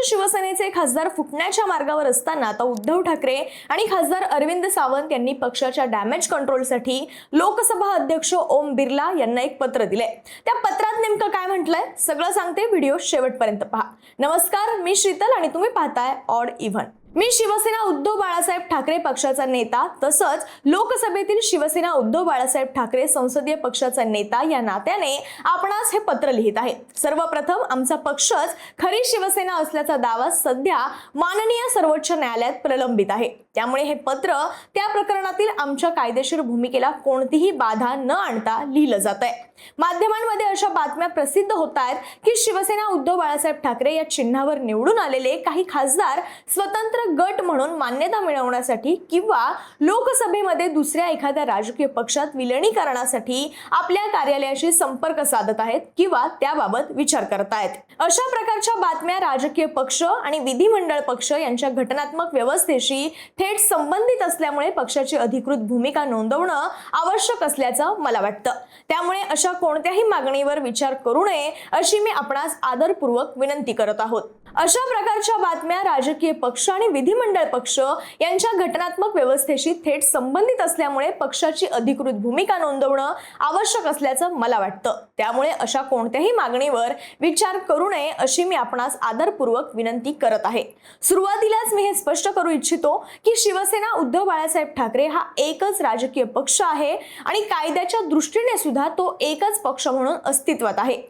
शिवसेनेचे खासदार फुटण्याच्या मार्गावर असताना आता उद्धव ठाकरे आणि खासदार अरविंद सावंत यांनी पक्षाच्या डॅमेज कंट्रोलसाठी लोकसभा अध्यक्ष ओम बिर्ला यांना एक पत्र दिले। त्या पत्रात नेमकं काय म्हटलंय सगळं सांगते, व्हिडिओ शेवटपर्यंत पहा। नमस्कार, मी शीतल आणि तुम्ही पाहताय ऑड इव्हन। मी शिवसेना उद्धव बाळासाहेब ठाकरे पक्षाचा नेता तसंच लोकसभेतील शिवसेना उद्धव बाळासाहेब ठाकरे संसदीय पक्षाचा नेता या नात्याने आपणास हे पत्र लिहित आहे। सर्वप्रथम आमचा पक्षच खरी शिवसेना असल्याचा दावा सध्या माननीय सर्वोच्च न्यायालयात प्रलंबित आहे। त्यामुळे हे पत्र त्या प्रकरणातील आमच्या कायदेशीर भूमिकेला कोणतीही बाधा न आणता लिहिलं जात आहे। माध्यमांमध्ये अशा बातम्या प्रसिद्ध होत आहेत की शिवसेना उद्धव बाळासाहेब ठाकरे या चिन्हावर निवडून आलेले काही खासदार स्वतंत्र गट म्हणून मान्यता मिळवण्यासाठी किंवा लोकसभेमध्ये दुसऱ्या एखाद्या राजकीय पक्षात विलीनीकरणासाठी आपल्या कार्यालयाशी संपर्क साधत आहेत किंवा त्याबाबत विचार करत आहेत। अशा प्रकारच्या बातम्या राजकीय पक्ष आणि विधिमंडळ पक्ष यांच्या घटनात्मक व्यवस्थेशी थेट संबंधित असल्यामुळे पक्षाची अधिकृत भूमिका नोंदवणं आवश्यक असल्याचं मला वाटतं। त्यामुळे अशा कोणत्याही मागणीवर विचार करू नये अशी मी आपणास आदरपूर्वक विनंती करत आहोत। अशा प्रकारच्या बातम्या राजकीय पक्ष आणि विधिमंडळ पक्ष यांच्या घटनात्मक व्यवस्थेशी थेट संबंधित असल्यामुळे पक्षाची अधिकृत भूमिका नोंदवणं आवश्यक असल्याचं मला वाटतं। त्यामुळे अशा कोणत्याही मागणीवर विचार करू नये अशी मी आपणास आदरपूर्वक विनंती करत आहे। सुरुवातीलाच मी हे स्पष्ट करू इच्छितो की शिवसेना उद्धव बाळासाहेब ठाकरे हा एकच राजकीय पक्ष आहे आणि कायद्याच्या दृष्टीने सुद्धा तो एकच पक्ष म्हणून अस्तित्वात आहे।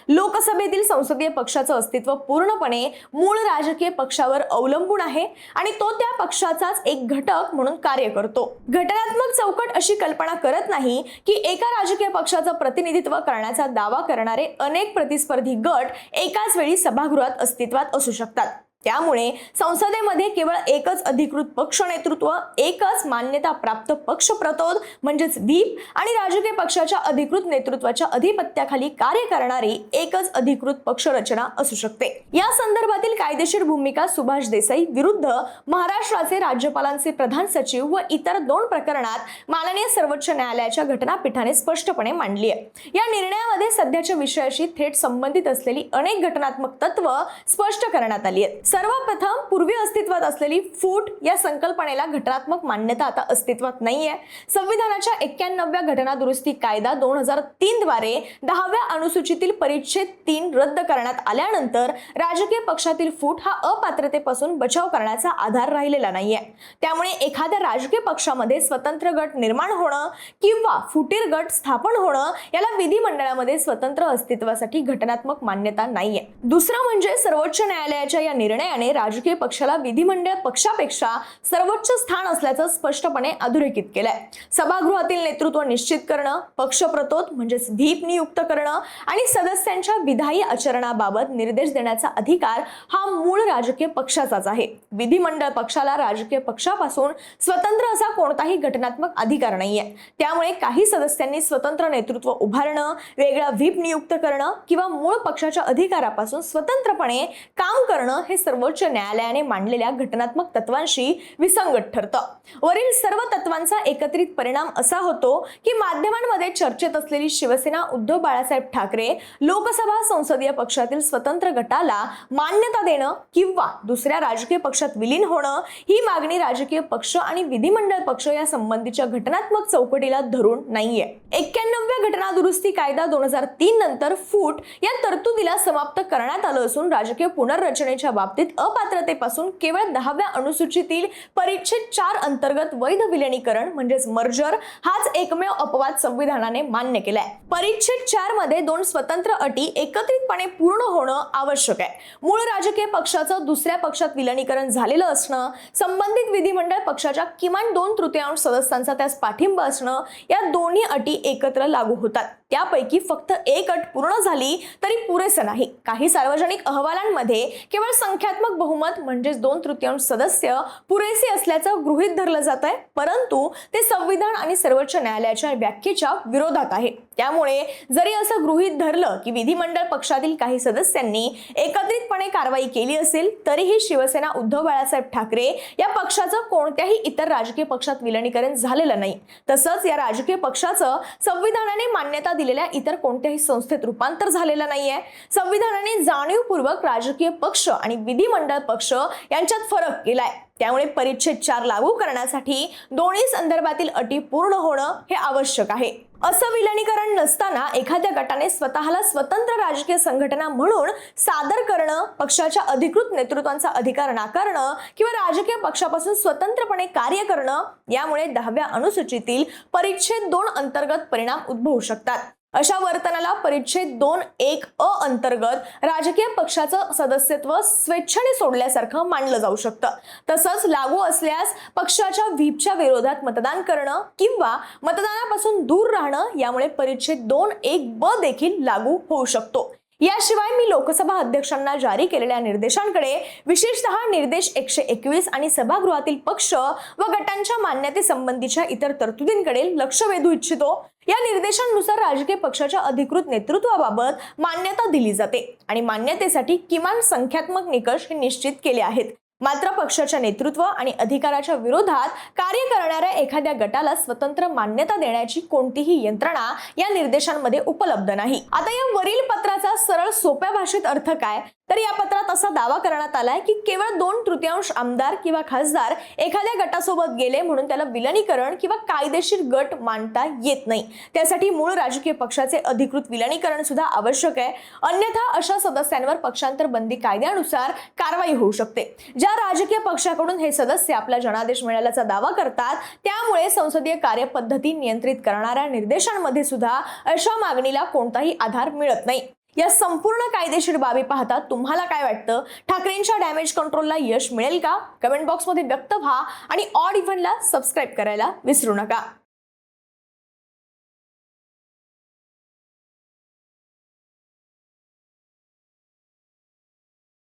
लोकसभेतील संसदीय पक्षाचं अस्तित्व पूर्णपणे मूळ राजकीय पक्षावर अवलंबून आहे आणि तो त्या पक्षाचाच एक घटक म्हणून कार्य करतो। घटनात्मक चौकट अशी कल्पना करत नाही की एका राजकीय पक्षाचं प्रतिनिधित्व करण्याचा दावा करणारे अनेक प्रतिस्पर्धी गट एकाच वेळी सभागृहात अस्तित्वात असू शकतात। त्यामुळे संसदेमध्ये केवळ एकच अधिकृत पक्ष नेतृत्व, एकच मान्यता प्राप्त पक्ष प्रतोद म्हणजेच व्हीप आणि राजकीय पक्षाच्या अधिकृत नेतृत्वाच्या अधिपत्याखाली कार्य करणारी एकच अधिकृत पक्ष रचना असू शकते। या संदर्भातील कायदेशीर भूमिका सुभाष देसाई विरुद्ध महाराष्ट्राचे राज्यपालांचे प्रधान सचिव व इतर 2 प्रकरणात माननीय सर्वोच्च न्यायालयाच्या घटनापीठाने स्पष्टपणे मांडली आहे। या निर्णयामध्ये सध्याच्या विषयाशी थेट संबंधित असलेली अनेक घटनात्मक तत्व स्पष्ट करण्यात आली आहेत। सर्वप्रथम पूर्वी अस्तित्वात असलेली फूट या संकल्पनेला घटनात्मक मान्यता आता अस्तित्वात नाहीये। संविधानाच्या 91व्या घटना दुरुस्ती कायदा 2003 द्वारे 10व्या अनुसूचीतील परिच्छेद 3 रद्द करण्यात आल्यानंतर राजकीय पक्षातील फूट हा अपात्रतेपासून बचाव करण्याचा आधार राहिलेला नाहीये। त्यामुळे एखाद्या राजकीय पक्षामध्ये स्वतंत्र गट निर्माण होणं किंवा फुटीर गट स्थापन होणं याला विधिमंडळामध्ये स्वतंत्र अस्तित्वासाठी घटनात्मक मान्यता नाहीये। दुसरं म्हणजे सर्वोच्च न्यायालयाच्या या निर्णयाने राजकीय पक्षाला विधिमंडळ पक्षापेक्षा सर्वोच्च स्थान असल्याचं स्पष्टपणे अधोरेखित केलंय। सभागृहातील नेतृत्व निश्चित करणं, पक्ष प्रतोद म्हणजेच व्हीप नियुक्त करणं आणि सदस्यांच्या विधायी आचरणाबाबत निर्देश देण्याचा अधिकार हा मूळ राजकीय पक्षाचाच आहे। विधिमंडळ पक्षाला राजकीय पक्षापासून स्वतंत्र असा कोणताही घटनात्मक अधिकार नाहीये। त्यामुळे काही सदस्यांनी स्वतंत्र नेतृत्व उभारणं, वेगळा व्हीप नियुक्त करणं किंवा मूळ पक्षाच्या अधिकारापासून स्वतंत्रपणे काम करणं हे सर्वोच्च न्यायालयाने मांडलेल्या घटनात्मक तत्वांशी विसंगत ठरतं। वरील सर्व तत्वांचा एकत्रित परिणाम असा होतो की माध्यमांमध्ये चर्चेत असलेली शिवसेना उद्धव बाळासाहेब ठाकरे लोकसभा संसदीय पक्षातील स्वतंत्र गटाला मान्यता देणं किंवा दुसऱ्या राजकीय पक्षात विलीन होणं ही मागणी राजकीय पक्ष आणि विधिमंडळ पक्ष या संबंधीच्या घटनात्मक चौकटीला धरून नाहीये। 91व्या घटना दुरुस्ती कायदा 2003 नंतर फूट या तरतुदीला समाप्त करण्यात आलं असून राजकीय पुनर्रचनेच्या बाबतीत अपात्रतेपासून केवळ 10व्या अनुसूचीतील परिच्छेद 4 अंतर्गत वैध विलीनीकरण म्हणजेच मर्जर हाच एकमेव अपवाद संविधानाने मान्य केलाय। परिच्छेद 4 मध्ये 2 स्वतंत्र अटी एकत्रितपणे पूर्ण होणं आवश्यक आहे। मूळ राजकीय पक्षाचं दुसऱ्या पक्षात विलीनीकरण झालेलं असणं, संबंधित विधिमंडळ पक्षाच्या किमान 2/3 सदस्यांचा त्यास पाठिंबा असणं या दोन्ही अटी एकत्र लागू होतात। त्यापैकी फक्त एक अट पूर्ण झाली तरी पुरेसं नाही। काही सार्वजनिक अहवालांमध्ये केवळ संख्यात्मक बहुमत म्हणजेच 2/3 सदस्य पुरेसे असल्याचं गृहीत धरलं जात आहे, परंतु ते संविधान आणि सर्वोच्च न्यायालयाच्या व्याख्येच्या विरोधात आहे। त्यामुळे जरी असं गृहीत धरलं की विधिमंडळ पक्षातील काही सदस्यांनी एकत्रितपणे कारवाई केली असेल तरीही शिवसेना उद्धव बाळासाहेब ठाकरे या पक्षाचं कोणत्याही इतर राजकीय पक्षात विलीनीकरण झालेलं नाही। तसंच या राजकीय पक्षाचं संविधानाने मान्यता दिलेल्या इतर कोणत्याही संस्थेत रूपांतर झालेलं नाहीये. संविधानाने जाणीवपूर्वक राजकीय पक्ष आणि विधिमंडळ पक्ष यांच्यात फरक केलाय. त्यामुळे परिच्छेद 4 लागू करण्यासाठी दोन्ही संदर्भातील अटी पूर्ण होणं हे आवश्यक आहे. असं विलिनीकरण नसताना एखाद्या गटाने स्वतःला स्वतंत्र राजकीय संघटना म्हणून सादर करणं, पक्षाच्या अधिकृत नेतृत्वाचा अधिकार नाकारणं किंवा राजकीय पक्षापासून स्वतंत्रपणे कार्य करणं यामुळे 10व्या अनुसूचीतील परिच्छेद 2 अंतर्गत परिणाम उद्भवू शकतात. अशा वर्तनाला परिच्छेद 2(1) अ अंतर्गत राजकीय पक्षाचं सदस्यत्व स्वेच्छेने सोडल्यासारखं मानलं जाऊ शकतं. तसंच लागू असल्यास पक्षाच्या व्हीपच्या विरोधात मतदान करणं किंवा मतदानापासून दूर राहणं यामुळे परिच्छेद 2(1) ब देखील लागू होऊ शकतो. याशिवाय मी लोकसभा अध्यक्षांना जारी केलेल्या निर्देशांकडे, विशेषतः निर्देश 121 आणि सभागृहातील पक्ष व गटांच्या मान्यतेसंबंधीच्या इतर तरतुदींकडे लक्ष वेधू इच्छितो. या निर्देशांनुसार राजकीय पक्षाच्या अधिकृत नेतृत्वाबाबत मान्यता दिली जाते आणि मान्यतेसाठी किमान संख्यात्मक निकष हे निश्चित केले आहेत. मात्र पक्षाच्या नेतृत्व आणि अधिकाराच्या विरोधात कार्य करणाऱ्या एखाद्या गटाला स्वतंत्र मान्यता देण्याची कोणतीही यंत्रणा या निर्देशांमध्ये उपलब्ध नाही. आता या वरील पत्राचा सरळ सोप्या भाषेत अर्थ काय, तर या पत्रात असा दावा करण्यात आलाय की केवळ 2/3 आमदार किंवा खासदार एखाद्या गटासोबत गेले म्हणून त्याला विलिनीकरण किंवा कायदेशीर गट मानता येत नाही. त्यासाठी मूळ राजकीय पक्षाचे अधिकृत विलिनीकरण सुद्धा आवश्यक आहे. अन्यथा अशा सदस्यांवर पक्षांतर बंदी कायद्यानुसार कारवाई होऊ शकते. ज्या राजकीय पक्षाकडून हे सदस्य आपला जनादेश मिळाल्याचा दावा करतात, त्यामुळे संसदीय कार्यपद्धती नियंत्रित करणाऱ्या निर्देशांमध्ये सुद्धा अशा मागणीला कोणताही आधार मिळत नाही. या संपूर्ण कायदेशीर बाबी पाहता तुम्हाला काय वाटतं? ठाकरेंच्या डॅमेज कंट्रोलला यश मिळेल का? कमेंट बॉक्समध्ये व्यक्त व्हा आणि ऑड इव्हनला सबस्क्राईब करायला विसरू नका.